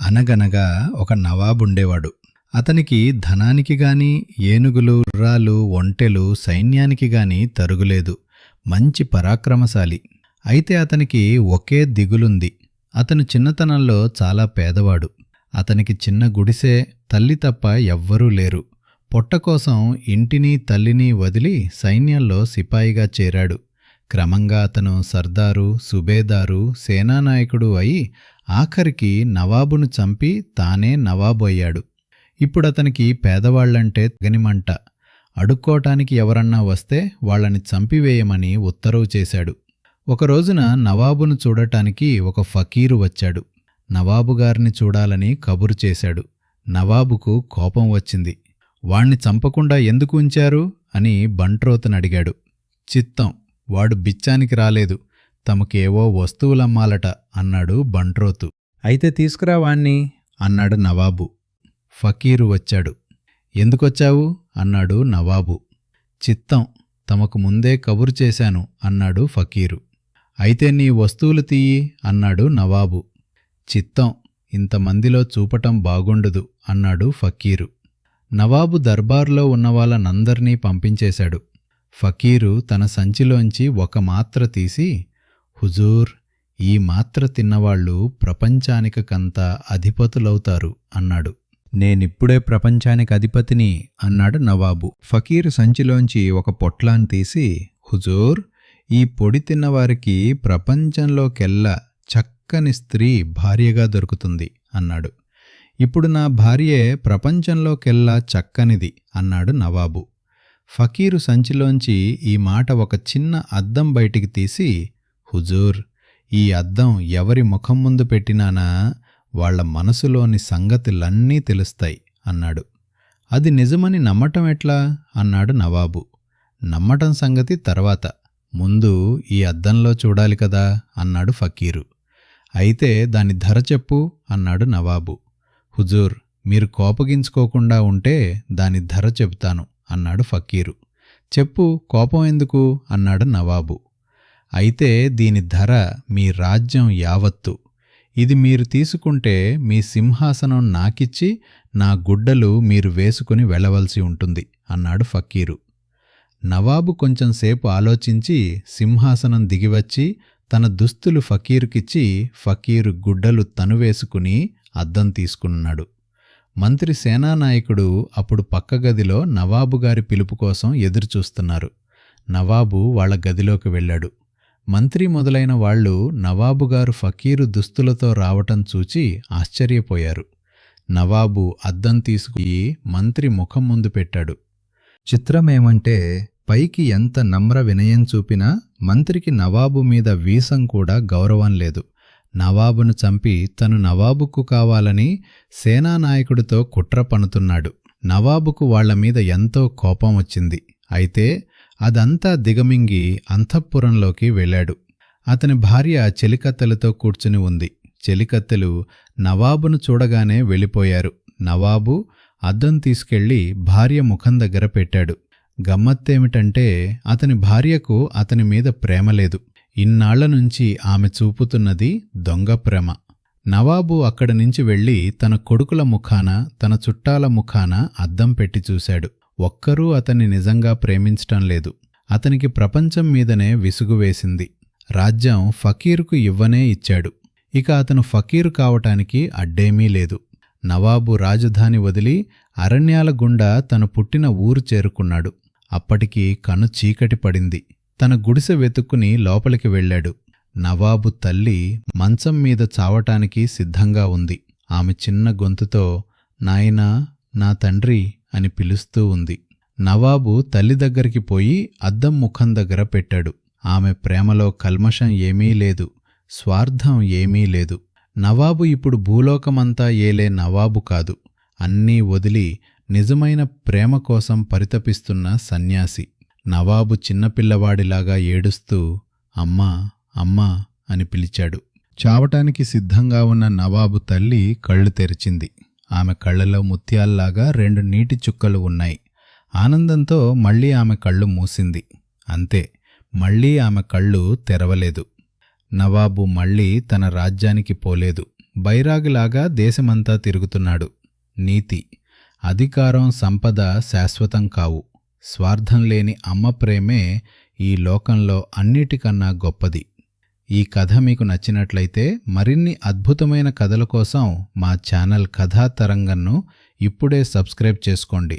అనగనగా ఒక నవాబుండేవాడు. అతనికి ధనానికి గాని, ఏనుగులు, గుర్రాలు, ఒంటెలు, సైన్యానికి గాని తరుగులేదు. మంచి పరాక్రమశాలి. అయితే అతనికి ఒకే దిగులుంది. అతను చిన్నతనంలో చాలా పేదవాడు. అతనికి చిన్న గుడిసె, తల్లి తప్ప ఎవ్వరూ లేరు. పొట్టకోసం ఇంటిని తల్లిని వదిలి సైన్యంలో సిపాయిగా చేరాడు. క్రమంగా అతను సర్దారు, సుబేదారు, సేనానాయకుడు అయి ఆఖరికి నవాబును చంపి తానే నవాబు అయ్యాడు. ఇప్పుడతనికి పేదవాళ్లంటే తగనిమంట. అడుక్కోటానికి ఎవరన్నా వస్తే వాళ్లని చంపివేయమని ఉత్తరువు చేశాడు. ఒకరోజున నవాబును చూడటానికి ఒక ఫకీరు వచ్చాడు. నవాబుగారిని చూడాలని కబురు చేశాడు. నవాబుకు కోపం వచ్చింది. వాణ్ణి చంపకుండా ఎందుకు ఉంచారు అని బంట్రోతునడిగాడు. చిత్తం, వాడు బిచ్చానికి రాలేదు, తమకేవో వస్తువులమ్మాలట అన్నాడు బంట్రోతు. అయితే తీసుకురా వాణ్ణి అన్నాడు నవాబు. ఫకీరు వచ్చాడు. ఎందుకొచ్చావు అన్నాడు నవాబు. చిత్తం, తమకు ముందే కబురు చేశాను అన్నాడు ఫకీరు. అయితే నీ వస్తువులు తీయి అన్నాడు నవాబు. చిత్తం, ఇంతమందిలో చూపటం బాగుండదు అన్నాడు ఫకీరు. నవాబు దర్బార్లో ఉన్నవాళ్ళనందర్నీ పంపించేశాడు. ఫకీరు తన సంచిలోంచి ఒక మాత్ర తీసి, హుజూర్, ఈ మాత్ర తిన్నవాళ్లు ప్రపంచానికంతా అధిపతులవుతారు అన్నాడు. నేనిప్పుడే ప్రపంచానికి అధిపతిని అన్నాడు నవాబు. ఫకీరు సంచిలోంచి ఒక పొట్లాన్ని తీసి, హుజూర్, ఈ పొడి తిన్నవారికి ప్రపంచంలోకెల్లా చక్కని స్త్రీ భార్యగా దొరుకుతుంది అన్నాడు. ఇప్పుడు నా భార్యే ప్రపంచంలోకెల్లా చక్కనిది అన్నాడు నవాబు. ఫకీరు సంచిలోంచి ఈ మాట ఒక చిన్న అద్దం బయటికి తీసి, హుజూర్, ఈ అద్దం ఎవరి ముఖం ముందు పెట్టినానా వాళ్ల మనసులోని సంగతులన్నీ తెలుస్తాయి అన్నాడు. అది నిజమని నమ్మటం ఎట్లా అన్నాడు నవాబు. నమ్మటం సంగతి తర్వాత, ముందు ఈ అద్దంలో చూడాలి కదా అన్నాడు ఫకీరు. అయితే దాని ధర చెప్పు అన్నాడు నవాబు. హుజూర్, మీరు కోపగించుకోకుండా ఉంటే దాని ధర చెబుతాను అన్నాడు ఫకీరు. చెప్పు, కోపం ఎందుకు అన్నాడు నవాబు. అయితే దీని ధర మీ రాజ్యం యావత్తు. ఇది మీరు తీసుకుంటే మీ సింహాసనం నాకిచ్చి నా గుడ్డలు మీరు వేసుకుని వెళ్ళవలసి ఉంటుంది అన్నాడు ఫకీరు. నవాబు కొంచెంసేపు ఆలోచించి సింహాసనం దిగివచ్చి తన దుస్తులు ఫకీరుకిచ్చి ఫకీరు గుడ్డలు తను వేసుకుని అద్దం తీసుకున్నాడు. మంత్రి సేనానాయకుడు అప్పుడు పక్క గదిలో నవాబుగారి పిలుపు కోసం ఎదురుచూస్తున్నారు. నవాబు వాళ్ల గదిలోకి వెళ్ళాడు. మంత్రి మొదలైన వాళ్లు నవాబుగారు ఫకీరు దుస్తులతో రావటం చూచి ఆశ్చర్యపోయారు. నవాబు అద్దం తీసుకుని మంత్రి ముఖం ముందు పెట్టాడు. చిత్రమేమంటే, పైకి ఎంత నమ్ర వినయం చూపినా మంత్రికి నవాబు మీద వీసం కూడా గౌరవం లేదు. నవాబును చంపి తను నవాబుకు కావాలని సేనానాయకుడితో కుట్ర పన్నుతున్నాడు. నవాబుకు వాళ్లమీద ఎంతో కోపం వచ్చింది. అయితే అదంతా దిగమింగి అంతఃపురంలోకి వెళ్ళాడు. అతని భార్య చెలికత్తెలతో కూర్చుని ఉంది. చెలికత్తెలు నవాబును చూడగానే వెళ్ళిపోయారు. నవాబు అద్దం తీసుకెళ్లి భార్య ముఖం దగ్గర పెట్టాడు. గమ్మత్తేమిటంటే, అతని భార్యకు అతని మీద ప్రేమలేదు. ఇన్నాళ్లనుంచి ఆమె చూపుతున్నది దొంగ ప్రేమ. నవాబు అక్కడి నుంచి వెళ్లి తన కొడుకుల ముఖాన, తన చుట్టాల ముఖాన అద్దం పెట్టి చూశాడు. ఒక్కరూ అతన్ని నిజంగా ప్రేమించటం లేదు. అతనికి ప్రపంచం మీదనే విసుగువేసింది. రాజ్యం ఫకీరుకు ఇవ్వనే ఇచ్చాడు. ఇక అతను ఫకీరు కావటానికి అడ్డేమీ లేదు. నవాబు రాజధాని వదిలి అరణ్యాల గుండా తను పుట్టిన ఊరు చేరుకున్నాడు. అప్పటికి కను చీకటి పడింది. తన గుడిసె వెతుక్కుని లోపలికి వెళ్ళాడు. నవాబు తల్లి మంచం మీద చావటానికి సిద్ధంగా ఉంది. ఆమె చిన్న గొంతుతో, నాయనా, నా తండ్రి అని పిలుస్తూ ఉంది. నవాబు తల్లి దగ్గరికి పోయి అద్దం ముఖం దగ్గర పెట్టాడు. ఆమె ప్రేమలో కల్మషం ఏమీ లేదు, స్వార్థం ఏమీ లేదు. నవాబు ఇప్పుడు భూలోకమంతా ఏలే నవాబు కాదు. అన్నీ వదిలి నిజమైన ప్రేమ కోసం పరితపిస్తున్న సన్యాసి. నవాబు చిన్నపిల్లవాడిలాగా ఏడుస్తూ అమ్మా, అమ్మా అని పిలిచాడు. చావటానికి సిద్ధంగా ఉన్న నవాబు తల్లి కళ్ళు తెరిచింది. ఆమె కళ్ళలో ముత్యాల్లాగా 2 నీటి చుక్కలు ఉన్నాయి. ఆనందంతో మళ్లీ ఆమె కళ్ళు మూసింది. అంతే, మళ్లీ ఆమె కళ్ళు తెరవలేదు. నవాబు మళ్లీ తన రాజ్యానికి పోలేదు. బైరాగిలాగా దేశమంతా తిరుగుతున్నాడు. నీతి: అధికారం, సంపద శాశ్వతం కావు. స్వార్థం లేని అమ్మ ప్రేమే ఈ లోకంలో అన్నిటికన్నా గొప్పది. ఈ కథ మీకు నచ్చినట్లయితే మరిన్ని అద్భుతమైన కథల కోసం మా ఛానల్ కథా తరంగంను ఇప్పుడే సబ్స్క్రైబ్ చేసుకోండి.